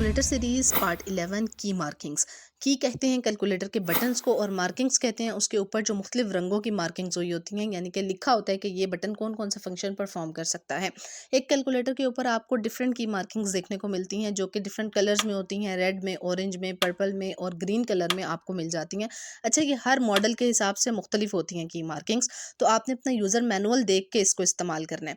Calculator series part 11 की markings. की कहते हैं कैलकुलेटर के बटन्स को और मार्किंग्स कहते हैं उसके ऊपर जो मुख्तलिफ रंगों की मार्किंग्स हुई होती हैं, यानी कि लिखा होता है कि ये बटन कौन कौन सा फंक्शन परफॉर्म कर सकता है। एक कैलकुलेटर के ऊपर आपको डिफरेंट की मार्किंग्स देखने को मिलती हैं जो कि डिफरेंट कलर्स में होती हैं, रेड में, ऑरेंज में, पर्पल में और ग्रीन कलर में आपको मिल जाती हैं। अच्छा, ये हर मॉडल के हिसाब से मुख्तलिफ होती हैं की मार्किंग्स, तो आपने अपना यूज़र मैनुअल देख के इसको इस्तेमाल करना है।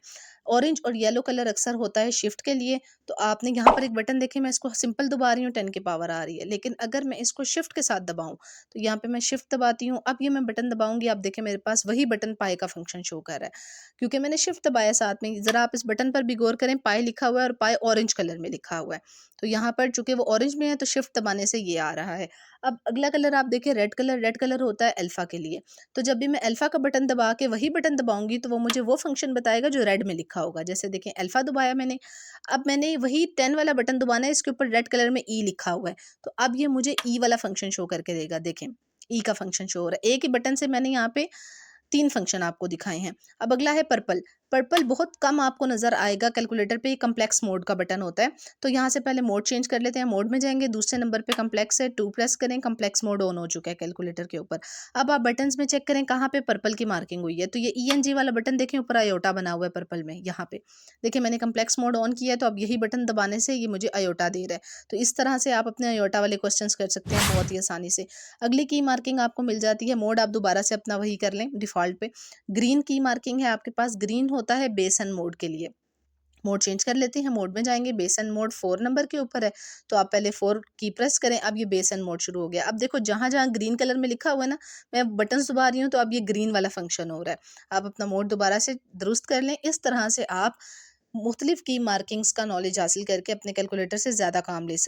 ऑरेंज और येलो कलर अक्सर होता है शिफ्ट के लिए, तो आपने यहाँ पर एक बटन देखे, मैं इसको सिंपल दबा रही हूँ, 10 की पावर आ रही है, लेकिन अगर मैं इसको शिफ्ट के साथ दबाऊँ तो यहाँ पे मैं शिफ्ट दबाती हूँ। अब ये मैं बटन दबाऊंगी, आप देखें मेरे पास वही बटन पाई का फंक्शन शो कर रहा है क्योंकि मैंने शिफ्ट दबाया साथ में। जरा आप इस बटन पर भी गौर करें, पाई लिखा हुआ है और पाई ऑरेंज कलर में लिखा हुआ है, तो यहाँ पर चूंकि वो ऑरेंज में है तो शिफ्ट दबाने से ये आ रहा है। अब अगला कलर आप देखें, रेड कलर। रेड कलर होता है अल्फा के लिए, तो जब भी मैं अल्फा का बटन दबा के वही बटन दबाऊंगी तो वो मुझे वो फंक्शन बताएगा जो रेड में लिखा होगा। जैसे देखें, अल्फा दबाया मैंने, अब मैंने वही 10 वाला बटन दबाना है, इसके ऊपर रेड कलर में ई लिखा हुआ है, तो अब ये मुझे ई वाला फंक्शन शो करके देगा। देखें, ई का फंक्शन शो हो रहा है। एक ही बटन से मैंने यहाँ पे 3 फंक्शन आपको दिखाए हैं। अब अगला है पर्पल। पर्पल बहुत कम आपको नज़र आएगा कैलकुलेटर पे, कॉम्प्लेक्स मोड का बटन होता है। तो यहाँ से पहले मोड चेंज कर लेते हैं। मोड में जाएंगे, दूसरे नंबर पे कॉम्प्लेक्स है, 2 प्रेस करें, कॉम्प्लेक्स मोड ऑन हो चुका है कैलकुलेटर के ऊपर। अब आप बटन्स में चेक करें कहाँ पे पर्पल की मार्किंग हुई है, तो ये ईएनजी वाला बटन देखें, ऊपर आयोटा बना हुआ है पर्पल में, यहाँ पे देखिए मैंने कॉम्प्लेक्स मोड ऑन किया है, तो अब यही बटन दबाने से ये मुझे आयोटा दे रहा है। तो इस तरह से आप अपने आयोटा वाले क्वेश्चन कर सकते हैं बहुत ही आसानी से। अगली की मार्किंग आपको मिल जाती है, मोड आप दोबारा से अपना वही कर लें डिफॉल्ट पे। ग्रीन की मार्किंग है आपके पास, ग्रीन होता है बेसन मोड के लिए। मोड चेंज कर लेते हैं, मोड में जाएंगे, बेसन मोड 4 नंबर के ऊपर है, तो आप पहले 4 की प्रेस करें, अब ये बेसन मोड शुरू हो गया। अब देखो जहां जहां ग्रीन कलर में लिखा हुआ है ना, मैं बटन दबा रही हूँ तो अब ये ग्रीन वाला फंक्शन हो रहा है। आप अपना मोड दोबारा से दुरुस्त कर लें। इस तरह से आप मुख्तलिफ की मार्किंग्स का नॉलेज हासिल करके अपने कैलकुलेटर से ज़्यादा काम ले सकते हैं।